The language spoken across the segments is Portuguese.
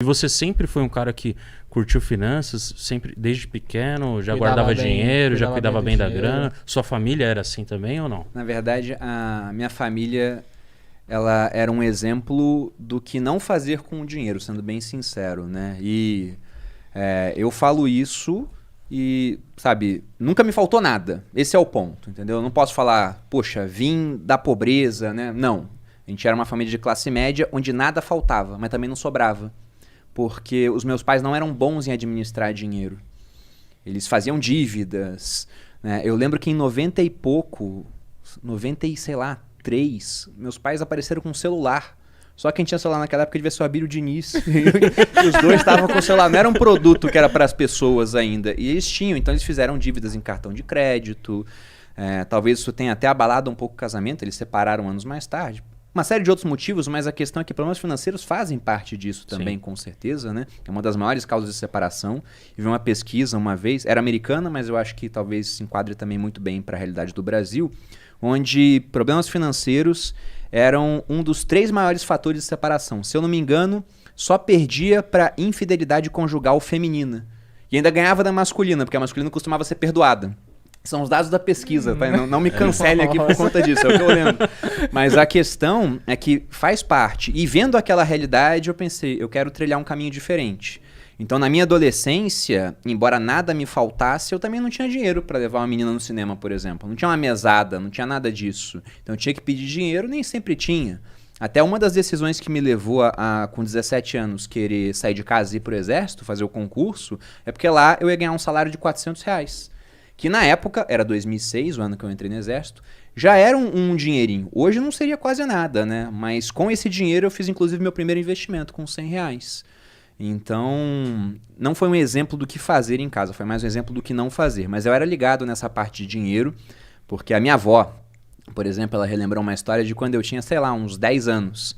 E você sempre foi um cara que curtiu finanças, sempre desde pequeno, já Cuidava guardava bem, dinheiro, já cuidava cuidava bem bem do da dinheiro. grana? Sua família era assim também ou não? Na verdade, a minha família, ela era um exemplo do que não fazer com o dinheiro, sendo bem sincero, né? E eu falo isso e, sabe, nunca me faltou nada. Esse é o ponto, entendeu? Eu não posso falar, poxa, vim da pobreza, né? Não. A gente era uma família de classe média onde nada faltava, mas também não sobrava. Porque os meus pais não eram bons em administrar dinheiro. Eles faziam dívidas, né? Eu lembro que em 90 e pouco, 90 e sei lá, 3, meus pais apareceram com um celular. Só quem tinha celular naquela época devia ser o Abílio Diniz. E os dois estavam com o celular. Não era um produto que era para as pessoas ainda. E eles tinham, então eles fizeram dívidas em cartão de crédito. Talvez isso tenha até abalado um pouco o casamento. Eles separaram anos mais tarde. Uma série de outros motivos, mas a questão é que problemas financeiros fazem parte disso também, Sim. com certeza, né? É uma das maiores causas de separação. E vi uma pesquisa uma vez, era americana, mas eu acho que talvez se enquadre também muito bem para a realidade do Brasil, onde problemas financeiros eram um dos 3 maiores fatores de separação. Se eu não me engano, só perdia para infidelidade conjugal feminina. E ainda ganhava da masculina, porque a masculina costumava ser perdoada. São os dados da pesquisa, tá? Não me cancelem aqui por conta disso, é o que eu lembro. Mas a questão é que faz parte. E vendo aquela realidade, eu pensei, eu quero trilhar um caminho diferente. Então, na minha adolescência, embora nada me faltasse, eu também não tinha dinheiro para levar uma menina no cinema, por exemplo. Não tinha uma mesada, não tinha nada disso. Então, eu tinha que pedir dinheiro, nem sempre tinha. Até uma das decisões que me levou com 17 anos, querer sair de casa e ir pro exército, fazer o concurso, é porque lá eu ia ganhar um salário de R$ 400. Que na época, era 2006, o ano que eu entrei no exército, já era um dinheirinho. Hoje não seria quase nada, né? Mas com esse dinheiro eu fiz inclusive meu primeiro investimento, com R$ 100. Então, não foi um exemplo do que fazer em casa, foi mais um exemplo do que não fazer. Mas eu era ligado nessa parte de dinheiro, porque a minha avó, por exemplo, ela relembrou uma história de quando eu tinha, sei lá, uns 10 anos.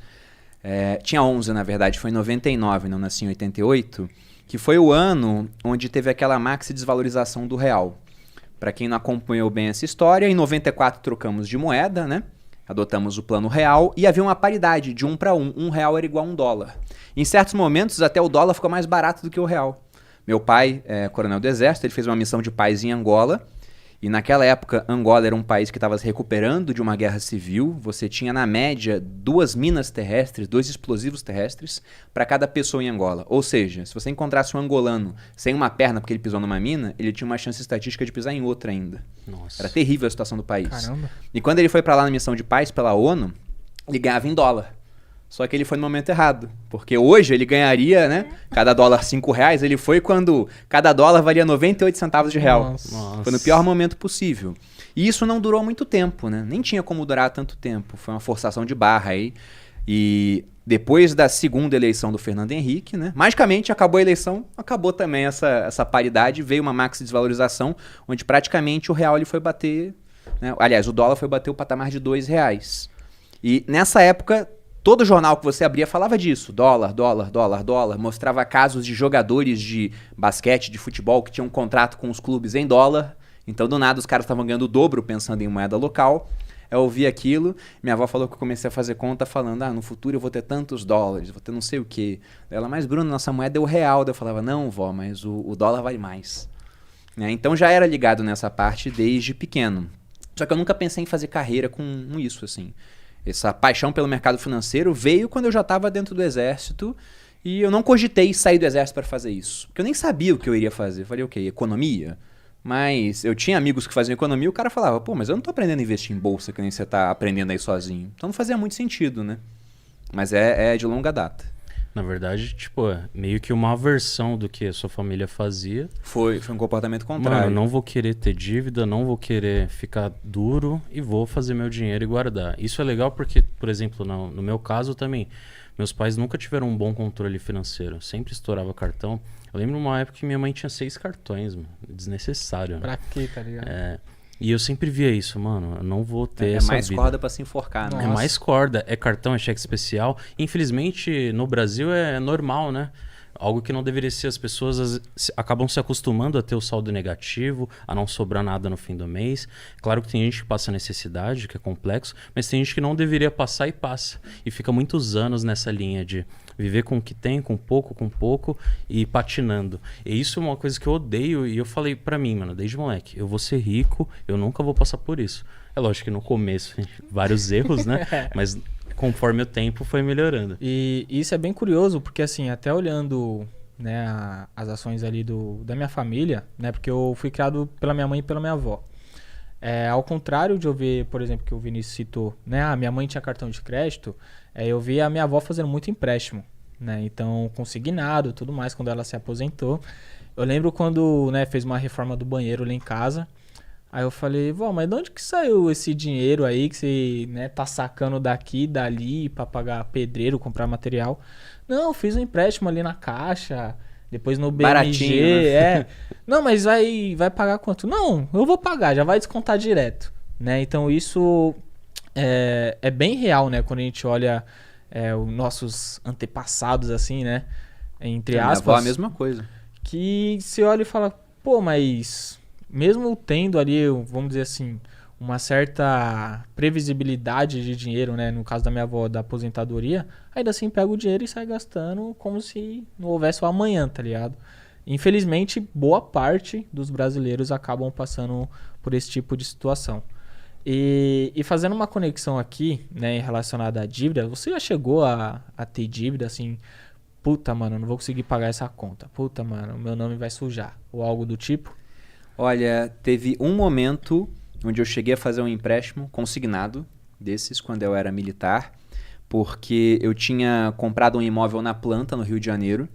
Tinha 11, na verdade, foi em 99, não nasci em 88, que foi o ano onde teve aquela maxi desvalorização do real. Para quem não acompanhou bem essa história, em 94 trocamos de moeda, né? Adotamos o plano real e havia uma paridade de 1 para 1. R$ 1 era igual a $1. Em certos momentos, até o dólar ficou mais barato do que o real. Meu pai é coronel do exército, ele fez uma missão de paz em Angola. E naquela época, Angola era um país que estava se recuperando de uma guerra civil. Você tinha, na média, 2 minas terrestres, 2 explosivos terrestres para cada pessoa em Angola. Ou seja, se você encontrasse um angolano sem uma perna porque ele pisou numa mina, ele tinha uma chance estatística de pisar em outra ainda. Nossa. Era terrível a situação do país. Caramba. E quando ele foi para lá na missão de paz pela ONU, ele ganhava em dólar. Só que ele foi no momento errado. Porque hoje ele ganharia, né? Cada dólar R$ 5. Ele foi quando cada dólar valia 98 centavos de real. Nossa. Foi no pior momento possível. E isso não durou muito tempo, né? Nem tinha como durar tanto tempo. Foi uma forçação de barra aí. E depois da segunda eleição do Fernando Henrique, né? Magicamente acabou a eleição, acabou também essa paridade. Veio uma maxi desvalorização, onde praticamente o real ele foi bater... né? Aliás, o dólar foi bater o patamar de R$ 2. E nessa época... todo jornal que você abria falava disso, dólar, dólar, dólar, dólar, mostrava casos de jogadores de basquete, de futebol que tinham um contrato com os clubes em dólar, então do nada os caras estavam ganhando o dobro pensando em moeda local. Eu ouvi aquilo, minha avó falou que eu comecei a fazer conta falando, no futuro eu vou ter tantos dólares, vou ter não sei o quê. Ela, mas Bruno, nossa moeda é o real. Eu falava, não vó, mas o dólar vale mais. Então já era ligado nessa parte desde pequeno. Só que eu nunca pensei em fazer carreira com isso, assim. Essa paixão pelo mercado financeiro veio quando eu já estava dentro do exército e eu não cogitei sair do exército para fazer isso. Porque eu nem sabia o que eu iria fazer. Eu falei, ok, economia? Mas eu tinha amigos que faziam economia e o cara falava, pô, mas eu não tô aprendendo a investir em bolsa que nem você tá aprendendo aí sozinho. Então não fazia muito sentido, né? Mas é de longa data. Na verdade, tipo, meio que uma aversão do que a sua família fazia. Foi um comportamento contrário. Mano, não vou querer ter dívida, não vou querer ficar duro e vou fazer meu dinheiro e guardar. Isso é legal porque, por exemplo, no meu caso também, meus pais nunca tiveram um bom controle financeiro. Sempre estourava cartão. Eu lembro uma época que minha mãe tinha 6 cartões, mano. Desnecessário, né? Pra quê, tá ligado? E eu sempre via isso, mano. Eu não vou ter essa mais vida. corda pra se enforcar, né? É mais corda, é cartão, é cheque especial. Infelizmente, no Brasil é normal, né? Algo que não deveria ser. As pessoas acabam se acostumando a ter o saldo negativo, a não sobrar nada no fim do mês. Claro que tem gente que passa necessidade, que é complexo, mas tem gente que não deveria passar e passa. E fica muitos anos nessa linha de Viver com o que tem, com pouco e patinando. E isso é uma coisa que eu odeio e eu falei pra mim, mano, desde moleque, eu vou ser rico, eu nunca vou passar por isso. É lógico que no começo, vários erros, né? Mas conforme o tempo foi melhorando. E isso é bem curioso, porque assim, até olhando, né, as ações ali da minha família, né? Porque eu fui criado pela minha mãe e pela minha avó. Ao contrário de eu ver, por exemplo, que o Vinícius citou, né? A minha mãe tinha cartão de crédito, eu vi a minha avó fazendo muito empréstimo, né? Então, consignado, tudo mais, quando ela se aposentou. Eu lembro quando, né, fez uma reforma do banheiro lá em casa. Aí eu falei, vó, mas de onde que saiu esse dinheiro aí que você, né, tá sacando daqui, dali pra pagar pedreiro, comprar material? Não, eu fiz um empréstimo ali na Caixa, depois no BMG, baratinho, né? Não, mas vai pagar quanto? Não, eu vou pagar, já vai descontar direto, né? Então isso é bem real, né? Quando a gente olha os nossos antepassados, assim, né? Entre aspas. Minha avó é a mesma coisa. Que você olha e fala, pô, mas mesmo tendo ali, vamos dizer assim, uma certa previsibilidade de dinheiro, né? No caso da minha avó, da aposentadoria, ainda assim pega o dinheiro e sai gastando como se não houvesse o amanhã, tá ligado? Infelizmente, boa parte dos brasileiros acabam passando por esse tipo de situação. E fazendo uma conexão aqui, né, relacionada à dívida, você já chegou a ter dívida assim, puta, mano, eu não vou conseguir pagar essa conta, puta, mano, meu nome vai sujar, ou algo do tipo? Olha, teve um momento onde eu cheguei a fazer um empréstimo consignado desses, quando eu era militar, porque eu tinha comprado um imóvel na planta, no Rio de Janeiro,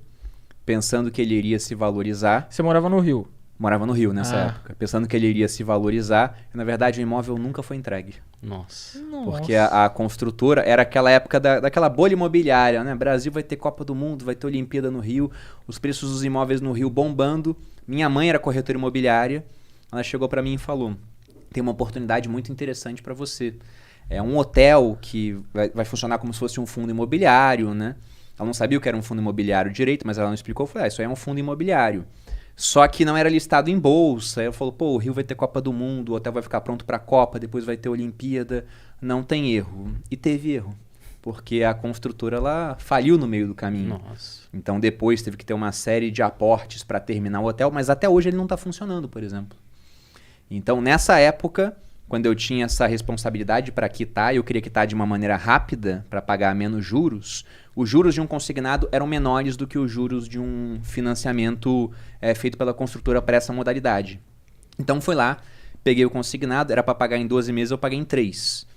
pensando que ele iria se valorizar. Você morava no Rio? Morava no Rio nessa época, pensando que ele iria se valorizar. E, na verdade, o imóvel nunca foi entregue. Nossa. Porque a construtora era aquela época daquela bolha imobiliária, né? Brasil vai ter Copa do Mundo, vai ter Olimpíada no Rio, os preços dos imóveis no Rio bombando. Minha mãe era corretora imobiliária, ela chegou para mim e falou, tem uma oportunidade muito interessante para você. É um hotel que vai funcionar como se fosse um fundo imobiliário, né? Ela não sabia o que era um fundo imobiliário direito, mas ela não explicou. Eu falei, isso aí é um fundo imobiliário. Só que não era listado em bolsa. Aí ela falou, pô, o Rio vai ter Copa do Mundo, o hotel vai ficar pronto para a Copa, depois vai ter Olimpíada. Não tem erro. E teve erro. Porque a construtora ela faliu no meio do caminho. Nossa. Então depois teve que ter uma série de aportes para terminar o hotel, mas até hoje ele não está funcionando, por exemplo. Então nessa época, quando eu tinha essa responsabilidade para quitar, eu queria quitar de uma maneira rápida para pagar menos juros, os juros de um consignado eram menores do que os juros de um financiamento feito pela construtora para essa modalidade. Então fui lá, peguei o consignado, era para pagar em 12 meses, eu paguei em 3.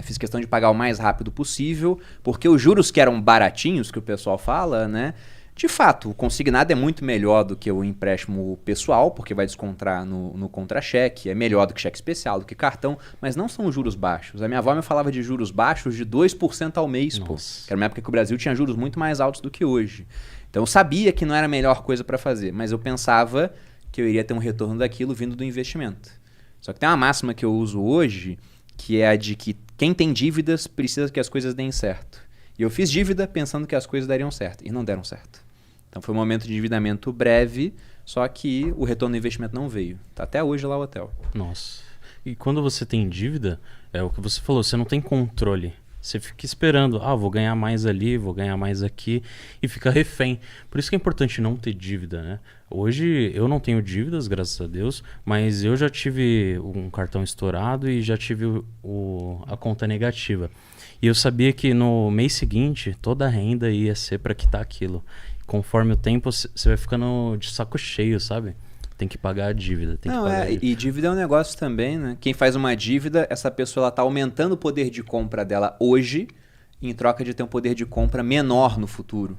Fiz questão de pagar o mais rápido possível, porque os juros que eram baratinhos, que o pessoal fala, né? De fato, o consignado é muito melhor do que o empréstimo pessoal, porque vai descontar no contra-cheque, é melhor do que cheque especial, do que cartão, mas não são juros baixos. A minha avó me falava de juros baixos de 2% ao mês, pô. Que era uma época que o Brasil tinha juros muito mais altos do que hoje. Então eu sabia que não era a melhor coisa para fazer, mas eu pensava que eu iria ter um retorno daquilo vindo do investimento. Só que tem uma máxima que eu uso hoje, que é a de que quem tem dívidas precisa que as coisas deem certo. E eu fiz dívida pensando que as coisas dariam certo, e não deram certo. Então foi um momento de endividamento breve, só que o retorno do investimento não veio. Tá até hoje lá o hotel. Nossa. E quando você tem dívida, é o que você falou, você não tem controle. Você fica esperando, vou ganhar mais ali, vou ganhar mais aqui, e fica refém. Por isso que é importante não ter dívida, né? Hoje eu não tenho dívidas, graças a Deus, mas eu já tive um cartão estourado e já tive a conta negativa. E eu sabia que no mês seguinte toda a renda ia ser para quitar aquilo. Conforme o tempo, você vai ficando de saco cheio, sabe? Tem que pagar a dívida. E dívida é um negócio também, né? Quem faz uma dívida, essa pessoa ela tá aumentando o poder de compra dela hoje, em troca de ter um poder de compra menor no futuro.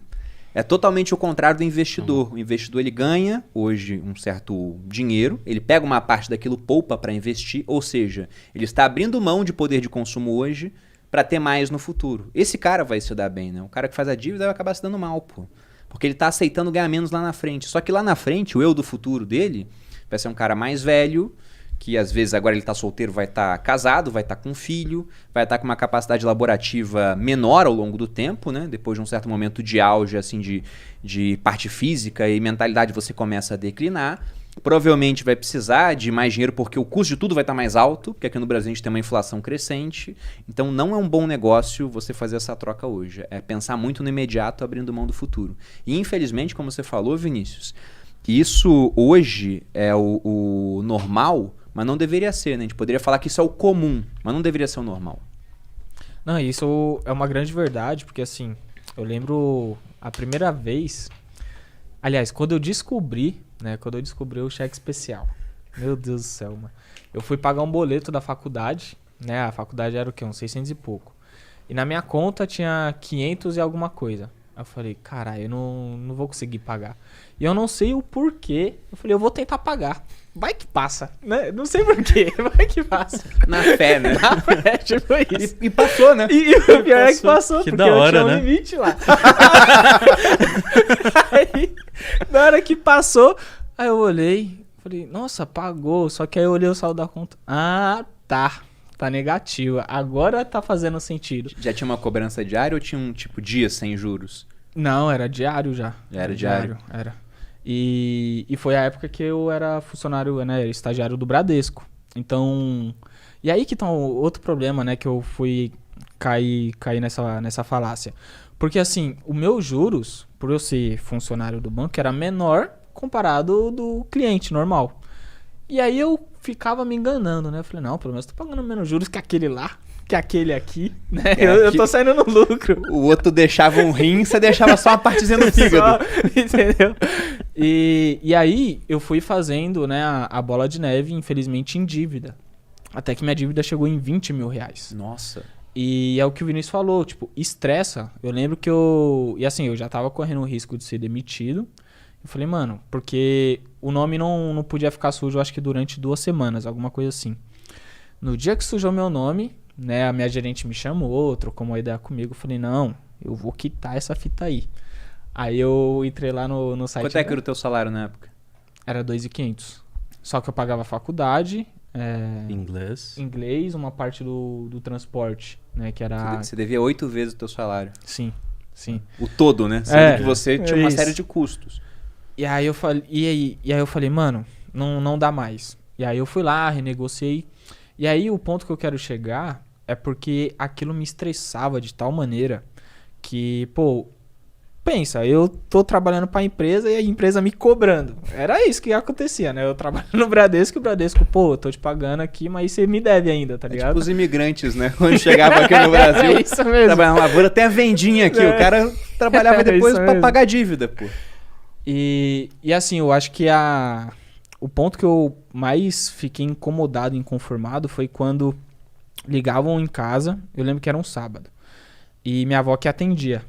É totalmente o contrário do investidor. O investidor ele ganha hoje um certo dinheiro, ele pega uma parte daquilo, poupa para investir, ou seja, ele está abrindo mão de poder de consumo hoje para ter mais no futuro. Esse cara vai se dar bem, né? O cara que faz a dívida vai acabar se dando mal, pô. Porque ele está aceitando ganhar menos lá na frente. Só que lá na frente, o eu do futuro dele vai ser um cara mais velho, que às vezes agora ele está solteiro, vai estar casado, vai estar com filho, vai estar com uma capacidade laborativa menor ao longo do tempo, né? Depois de um certo momento de auge assim, de parte física e mentalidade, você começa a declinar. provavelmente vai precisar de mais dinheiro porque o custo de tudo vai estar mais alto, porque aqui no Brasil a gente tem uma inflação crescente. Então não é um bom negócio você fazer essa troca hoje. É pensar muito no imediato, abrindo mão do futuro. E infelizmente, como você falou, Vinícius, isso hoje é o normal, mas não deveria ser, né? A gente poderia falar que isso é o comum, mas não deveria ser o normal. Não, isso é uma grande verdade, porque assim, eu lembro a primeira vez, aliás, quando eu descobri o cheque especial, meu Deus do céu, mano, eu fui pagar um boleto da faculdade, né, a faculdade era o quê, uns 600 e pouco, e na minha conta tinha 500 e alguma coisa. Aí eu falei, caralho, eu não vou conseguir pagar. E eu não sei o porquê. Eu falei, eu vou tentar pagar. Vai que passa, né? Não sei porquê, vai que passa. Na fé, né? Na fé, tipo isso. E passou, né? E o pior é que passou, Que porque da hora, eu tinha um né? limite lá. Aí, na hora que passou, aí eu olhei, falei, nossa, pagou. Só que aí eu olhei o saldo da conta. Ah, tá. Tá negativa. Agora tá fazendo sentido. Já tinha uma cobrança diária ou tinha um tipo dia sem juros? Não, era diário já. Era diário? Era. E foi a época que eu era funcionário, né, estagiário do Bradesco. Então, e aí que tá outro problema, né, que eu fui cair nessa falácia. Porque assim, o meu juros, por eu ser funcionário do banco, era menor comparado do cliente normal. E aí eu ficava me enganando, né? Eu falei, não, pelo menos tô pagando menos juros que aquele lá, que aquele aqui, né? Eu tô saindo no lucro. O outro deixava um rim, você deixava só uma partezinha do fígado. Só, entendeu? E aí eu fui fazendo, né, a bola de neve, infelizmente, em dívida. Até que minha dívida chegou em 20 mil reais. Nossa. E é o que o Vinícius falou, tipo, estressa. Eu lembro que E assim, eu já tava correndo o risco de ser demitido. Eu falei, mano, porque o nome não podia ficar sujo, eu acho que durante 2 semanas, alguma coisa assim. No dia que sujou meu nome, né, a minha gerente me chamou, trocou uma ideia comigo, eu falei, não, eu vou quitar essa fita aí. Aí eu entrei lá no site... Quanto é que era o teu salário na época? Era 2.500. Só que eu pagava faculdade, inglês, uma parte do transporte, né, que era... Você devia 8 vezes o teu salário. Sim. O todo, né? Sendo que você tinha uma série de custos. E aí eu falei, mano, não dá mais. E aí eu fui lá, renegociei. E aí o ponto que eu quero chegar é porque aquilo me estressava de tal maneira que, pô, pensa, eu tô trabalhando pra empresa e a empresa me cobrando. Era isso que acontecia, né? Eu trabalho no Bradesco e o Bradesco, pô, eu tô te pagando aqui, mas você me deve ainda, tá ligado? Tipo os imigrantes, né? Quando chegava aqui no Brasil, É isso mesmo. trabalhava na lavoura, até a vendinha aqui. O cara trabalhava depois isso pra mesmo. pagar a dívida, pô. E assim, eu acho que o ponto que eu mais fiquei incomodado e inconformado foi quando ligavam em casa, eu lembro que era um sábado, e minha avó que atendia,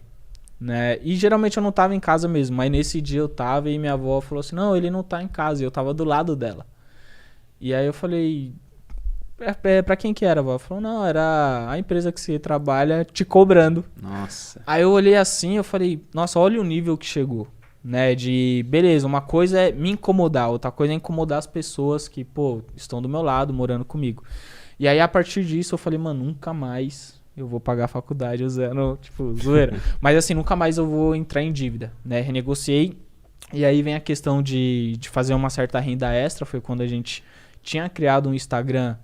né? E geralmente eu não tava em casa mesmo, mas nesse dia eu tava e minha avó falou assim, não, ele não tá em casa, e eu tava do lado dela. E aí eu falei, pra quem que era, avó? Ela falou, não, era a empresa que você trabalha te cobrando. Nossa. Aí eu olhei assim, eu falei, nossa, olha o nível que chegou. Né, de, beleza, uma coisa é me incomodar, outra coisa é incomodar as pessoas que, pô, estão do meu lado, morando comigo. E aí, a partir disso, eu falei, mano, nunca mais eu vou pagar a faculdade usando, tipo, zoeira. Mas assim, nunca mais eu vou entrar em dívida, né, renegociei. E aí vem a questão de fazer uma certa renda extra, foi quando a gente tinha criado um Instagram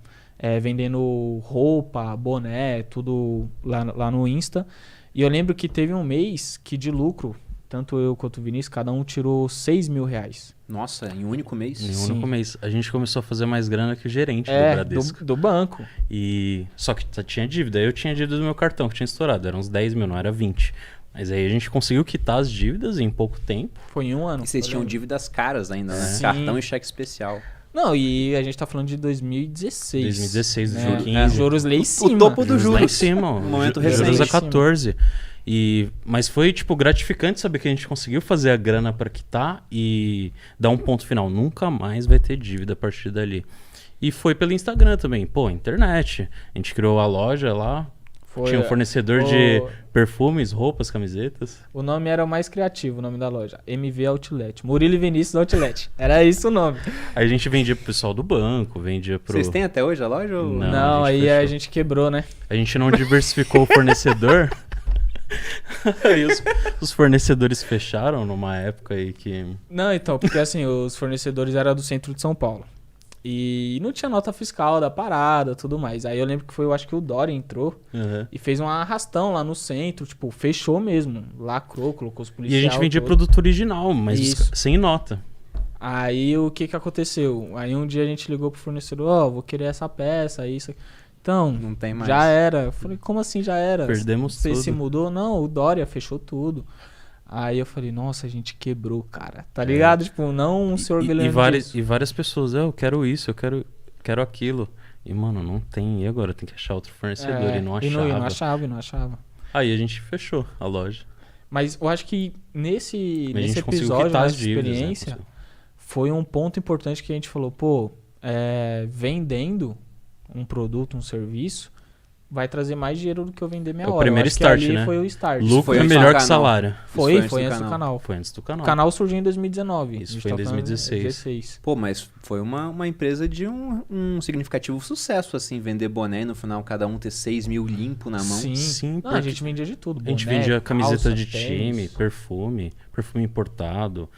vendendo roupa, boné, tudo lá no Insta. E eu lembro que teve um mês que de lucro, tanto eu quanto o Vinícius, cada um tirou 6 mil reais. Nossa, em um único mês? Em um único mês. A gente começou a fazer mais grana que o gerente do Bradesco. Do banco. Só que tinha dívida. Eu tinha dívida do meu cartão, que tinha estourado. Era uns 10 mil, não era 20. Mas aí a gente conseguiu quitar as dívidas em pouco tempo. Foi em um ano. E vocês tinham dívidas caras ainda, né? Sim. Cartão e cheque especial. Não, e a gente tá falando de 2016. 2016, né? juro 15. Juros lá em cima. O topo do Juros lá em juros. cima. No momento Juros recente. a 14. Mas foi, tipo, gratificante saber que a gente conseguiu fazer a grana pra quitar e dar um ponto final. Nunca mais vai ter dívida a partir dali. E foi pelo Instagram também. Pô, internet. A gente criou a loja lá. Tinha um fornecedor de perfumes, roupas, camisetas. O nome era o mais criativo, o nome da loja. MV Outlet. Murilo e Vinícius Outlet. Era isso o nome. Aí a gente vendia pro pessoal do banco, vendia pro... Vocês têm até hoje a loja? Ou... Não. Não, a gente aí fechou. a gente quebrou, né? A gente não diversificou o fornecedor. Aí os fornecedores fecharam numa época aí que... Não, então, porque assim, os fornecedores eram do centro de São Paulo. E não tinha nota fiscal da parada, tudo mais. Aí eu lembro que foi, eu acho que o Dória entrou e fez um arrastão lá no centro, tipo, fechou mesmo. Lacrou, colocou os E policiais. a gente vendia produto original, mas sem nota. Aí o que aconteceu? Aí um dia a gente ligou pro fornecedor, vou querer essa peça, isso aqui. Então, Não tem mais. já era. Eu falei, como assim já era? Perdemos tudo. Se mudou? Não, o Dória fechou tudo. Aí eu falei, nossa, a gente quebrou, cara. Tá ligado? Tipo, não se orgulhando disso. E várias pessoas, eu quero isso, eu quero aquilo. E, mano, não tem. E agora? Tem que achar outro fornecedor. E não achava. E não achava. Aí a gente fechou a loja. Mas eu acho que nesse Mas episódio, quitar nessa as dívidas, experiência, foi um ponto importante que a gente falou, pô, vendendo um produto, um serviço, vai trazer mais dinheiro do que eu vender minha hora. O primeiro start, ali né? foi o start. Lucro foi é antes melhor do que canal. salário. Foi antes do canal. Foi antes do O canal. canal surgiu em 2019. Isso A gente foi em tá falando 2016. Pô, mas foi uma empresa de um significativo sucesso, assim, vender boné e no final cada um ter 6 mil limpo na mão. Sim, Não, a gente vendia de tudo. A gente boné, vendia camiseta calça, de time, tênis. perfume importado.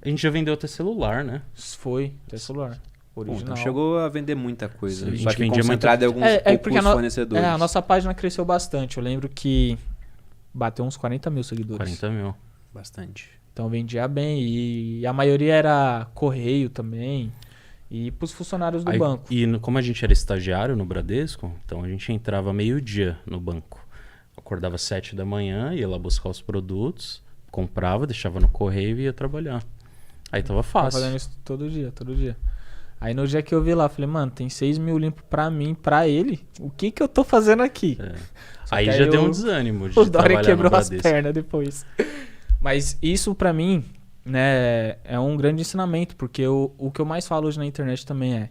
A gente já vendeu até celular, né? Foi, até celular. Pô, Original. então chegou a vender muita coisa. Sim, a Só gente que vendia concentrado em alguns poucos porque fornecedores. a nossa página cresceu bastante. Eu lembro que bateu uns 40 mil seguidores. 40 mil. Bastante. Então vendia bem. E a maioria era correio também. E pros funcionários do Aí, banco. E como a gente era estagiário no Bradesco, então a gente entrava meio-dia no banco. Acordava às 7 da manhã, ia lá buscar os produtos, comprava, deixava no correio e ia trabalhar. Aí tava Tava fácil. fazendo isso todo dia. Aí no dia que eu vi lá, falei, mano, tem 6 mil limpo pra mim, pra ele. O que eu tô fazendo aqui? Aí já deu um desânimo de O Dória trabalhar quebrou no as Bradesco. pernas depois. Mas isso pra mim, né, é um grande ensinamento, porque o que eu mais falo hoje na internet também é,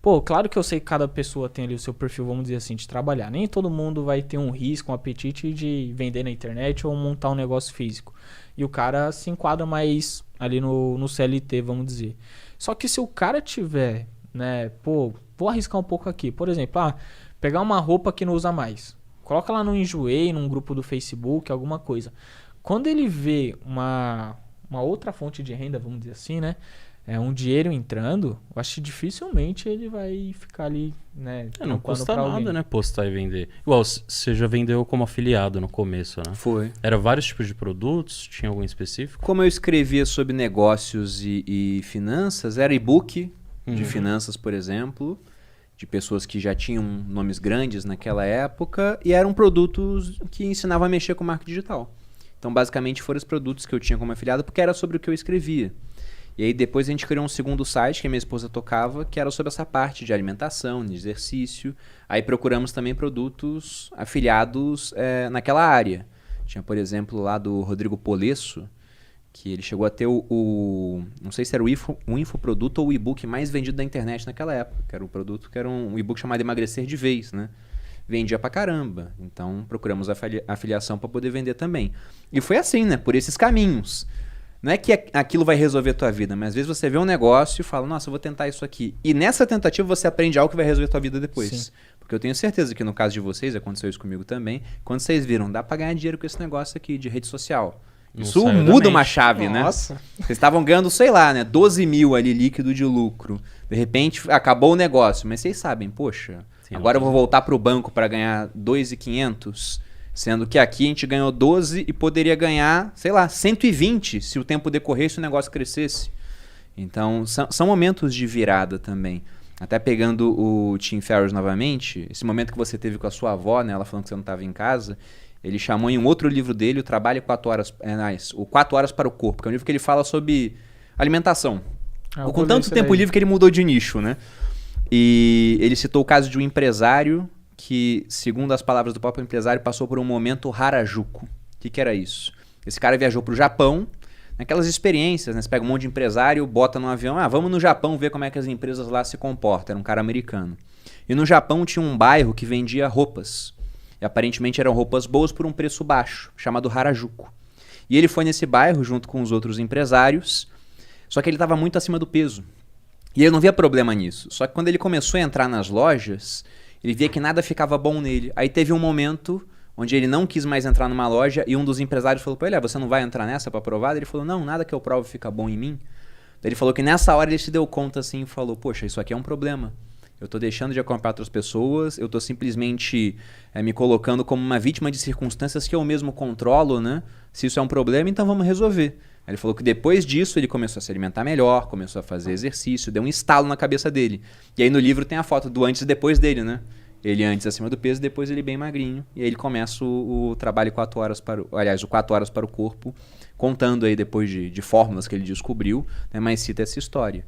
pô, claro que eu sei que cada pessoa tem ali o seu perfil, vamos dizer assim, de trabalhar. Nem todo mundo vai ter um risco, um apetite de vender na internet ou montar um negócio físico. E o cara se enquadra mais ali no CLT, vamos dizer. Só que se o cara tiver, né, pô, vou arriscar um pouco aqui. Por exemplo, pegar uma roupa que não usa mais. Coloca lá no Enjoei, num grupo do Facebook, alguma coisa. Quando ele vê uma outra fonte de renda, vamos dizer assim, né? Um dinheiro entrando, eu acho que dificilmente ele vai ficar ali, né? Não custa pra nada, alguém. né? Postar e vender. Igual, você já vendeu como afiliado no começo, né? Foi. Era vários tipos de produtos? Tinha algum específico? Como eu escrevia sobre negócios e finanças, era e-book de finanças, por exemplo, de pessoas que já tinham nomes grandes naquela época, e eram produtos que ensinavam a mexer com marketing digital. Então, basicamente, foram os produtos que eu tinha como afiliado, porque era sobre o que eu escrevia. E aí depois a gente criou um segundo site que a minha esposa tocava, que era sobre essa parte de alimentação, de exercício. Aí procuramos também produtos afiliados naquela área. Tinha, por exemplo, lá do Rodrigo Polesso, que ele chegou a ter não sei se era o infoproduto ou o e-book mais vendido da internet naquela época. Que era um produto que era um e-book chamado Emagrecer de Vez, né? Vendia pra caramba. Então procuramos afiliação para poder vender também. E foi assim, né? Por esses caminhos. Não é que aquilo vai resolver a tua vida, mas às vezes você vê um negócio e fala, nossa, eu vou tentar isso aqui. E nessa tentativa você aprende algo que vai resolver a tua vida depois. Sim. Porque eu tenho certeza que no caso de vocês, aconteceu isso comigo também, quando vocês viram, dá pra ganhar dinheiro com esse negócio aqui de rede social. Não Isso saiu da muda mente. uma chave, Nossa. né? Vocês estavam ganhando, sei lá, né, 12 mil ali líquido de lucro. De repente, acabou o negócio. Mas vocês sabem, poxa, Sim, agora eu vou voltar pro banco para ganhar 2.500, sendo que aqui a gente ganhou 12 e poderia ganhar, sei lá, 120 se o tempo decorresse e o negócio crescesse. Então, são momentos de virada também. Até pegando o Tim Ferriss novamente, esse momento que você teve com a sua avó, né, ela falando que você não estava em casa, ele chamou em um outro livro dele, o Trabalho 4 Horas, o 4 Horas para o Corpo, que é um livro que ele fala sobre alimentação. Com tanto tempo livre que ele mudou de nicho, né? E ele citou o caso de um empresário que, segundo as palavras do próprio empresário, passou por um momento Harajuku. O que era isso? Esse cara viajou para o Japão, naquelas experiências, né? Você pega um monte de empresário, bota num avião, vamos no Japão ver como é que as empresas lá se comportam. Era um cara americano. E no Japão tinha um bairro que vendia roupas. E aparentemente eram roupas boas por um preço baixo, chamado Harajuku. E ele foi nesse bairro junto com os outros empresários, só que ele estava muito acima do peso. E ele não via problema nisso. Só que quando ele começou a entrar nas lojas, ele via que nada ficava bom nele. Aí teve um momento onde ele não quis mais entrar numa loja e um dos empresários falou pra ele, você não vai entrar nessa pra provar? Ele falou, não, nada que eu provo fica bom em mim. Ele falou que nessa hora ele se deu conta assim e falou, poxa, isso aqui é um problema. Eu tô deixando de acompanhar outras pessoas, eu tô simplesmente me colocando como uma vítima de circunstâncias que eu mesmo controlo, né? Se isso é um problema, então vamos resolver. Ele falou que depois disso ele começou a se alimentar melhor, começou a fazer exercício, deu um estalo na cabeça dele. E aí no livro tem a foto do antes e depois dele, né? Ele antes acima do peso, depois ele bem magrinho. E aí ele começa o trabalho 4 horas para o 4 horas para o corpo, contando aí depois de fórmulas que ele descobriu, né? Mas cita essa história.